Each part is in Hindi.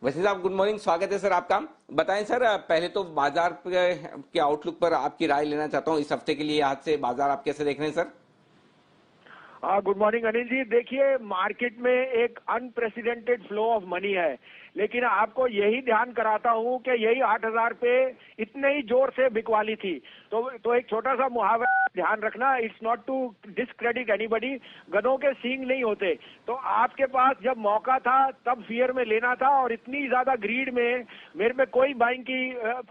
वैसे साहब गुड मॉर्निंग, स्वागत है सर आपका। बताएं सर, पहले तो बाजार के आउटलुक पर आपकी राय लेना चाहता हूं। इस हफ्ते के लिए आज से बाजार आप कैसे देख रहे हैं sir? Good morning Anil ji. देखिए, मार्केट में एक अनप्रेसिडेंटेड फ्लो ऑफ मनी है, लेकिन आपको यही ध्यान कराता हूं कि यही 8,000 पे इतने ही जोर से बिकवाली थी। तो एक छोटा सा मुहावरा ध्यान रखना, it's not to discredit anybody, गधों के सींग नहीं होते। तो आपके पास जब मौका था तब फियर में लेना था, और इतनी ज्यादा ग्रीड में मेरे में कोई बाइंग की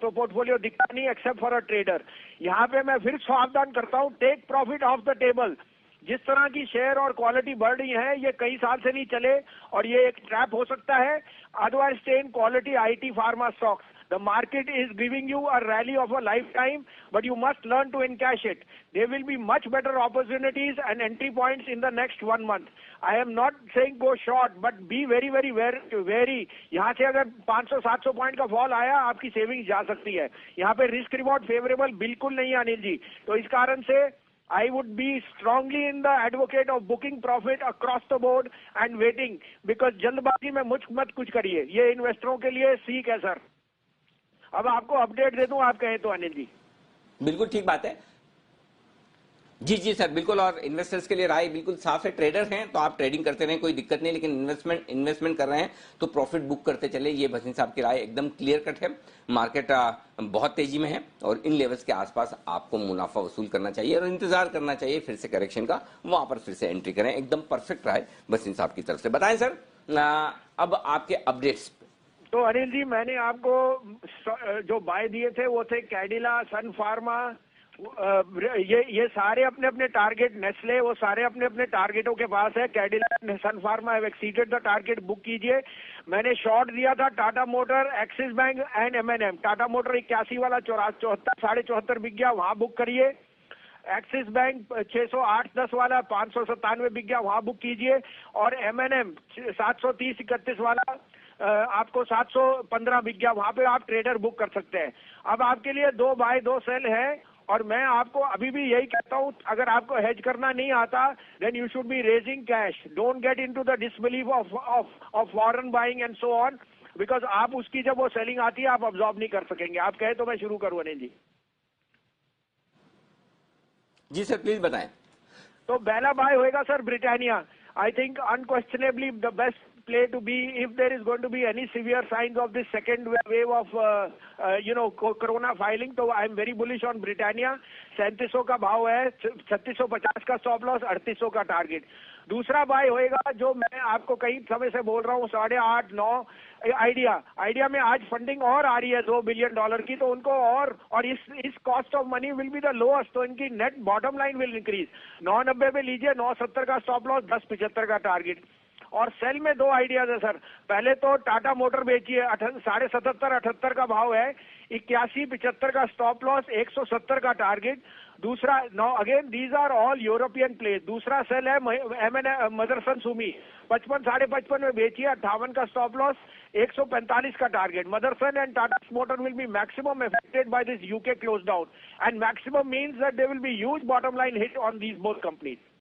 पोर्टफोलियो दिखता नहीं एक्सेप्ट फॉर अ ट्रेडर। यहाँ पे मैं फिर सावधान करता हूँ, take profit off the table. जिस तरह की शेयर और क्वालिटी बढ़ रही है, ये कई साल से नहीं चले और ये एक ट्रैप हो सकता है। Otherwise stay in quality IT pharma stocks. The market is giving you a rally of a lifetime, but you must learn to encash it. There will be much better opportunities and entry points in the next 1 month. I am not saying go short, but be very, very, very, very. यहाँ से अगर 500-700 पॉइंट का फॉल आया, आपकी सेविंग्स जा सकती है। यहाँ पे रिस्क रिवॉर्ड फेवरेबल बिल्कुल नहीं है अनिल जी। तो इस कारण से I would be strongly in the advocate of booking profit across the board and waiting, because जल्दबाजी में मत कुछ करिए। ये इन्वेस्टरों के लिए सीख है सर। अब आपको अपडेट दे दूं आप कहें तो अनिल जी। बिल्कुल ठीक बात है। जी जी सर, बिल्कुल। और इन्वेस्टर्स के लिए राय बिल्कुल साफ है। ट्रेडर हैं तो आप ट्रेडिंग करते रहें, कोई दिक्कत नहीं, लेकिन इन्वेस्टमेंट कर रहे हैं तो प्रॉफिट बुक करते चले। ये भसीन साहब की राय एकदम क्लियर कट है। मार्केट बहुत तेजी में है और इन लेवल्स के आसपास आपको मुनाफा वसूल करना चाहिए और इंतजार करना चाहिए फिर से करेक्शन का, वहां पर फिर से एंट्री करें। एकदम परफेक्ट राय भसीन साहब की तरफ से। बताएं सर, अब आपके अपडेट्स। तो अनिल जी, मैंने आपको जो बाय दिए थे वो थे कैडिला, सन फार्मा, ये सारे अपने अपने टारगेट, नेस्ले, वो सारे अपने अपने टारगेटों के पास है। Cadila, Sun Pharma have exceeded the target, book कीजिए। मैंने शॉर्ट दिया था Tata motor, Axis Bank and MNM. Tata motor 81 वाला 74 बिक गया, वहां बुक करिए। एक्सिस बैंक 608-10 वाला 597 बिक गया, वहां बुक कीजिए। और एमएनएम 730-31 वाला आपको 715 बिक गया, वहां पे आप ट्रेडर बुक कर सकते हैं। अब आपके लिए 2 बाय 2 सेल है, और मैं आपको अभी भी यही कहता हूं, अगर आपको हेज करना नहीं आता then you should be raising cash. Don't get into the disbelief of foreign buying and so on, because आप उसकी जब वो सेलिंग आती है आप अब्सॉर्ब नहीं कर सकेंगे। आप कहे तो मैं शुरू करूं अनिल जी। जी सर प्लीज बताएं। तो पहला बाय होएगा sir Britannia. I think unquestionably the best play to be if there is going to be any severe signs of this second wave of corona filing. तो I am very bullish on Britannia। 3700 का भाव है, 3650 का स्टॉप लॉस, 3800 का टारगेट। दूसरा बाय होएगा जो मैं आपको कई समय से बोल रहा हूँ, 8.5-9 आइडिया में आज फंडिंग और आ रही है $2 बिलियन की, तो उनको और इस cost of money will be the lowest, तो इनकी net bottom line will increase. 9.90 पे लीजिए, 9.70 का स्टॉप लॉस, 10.75 का टारगेट। और सेल में 2 आइडियाज है सर। पहले तो टाटा मोटर बेचिए, 77.78 का भाव है, 81.75 का स्टॉप लॉस, 170 का टारगेट। दूसरा, again these are all European place. दूसरा सेल है मदरसन सुमी, 55-55 में बेचिए, 58 का स्टॉप लॉस, 145 का target. Motherson and Tata motor will be maximum affected by this UK close down, and maximum means that there will be huge bottom line hit on these both companies.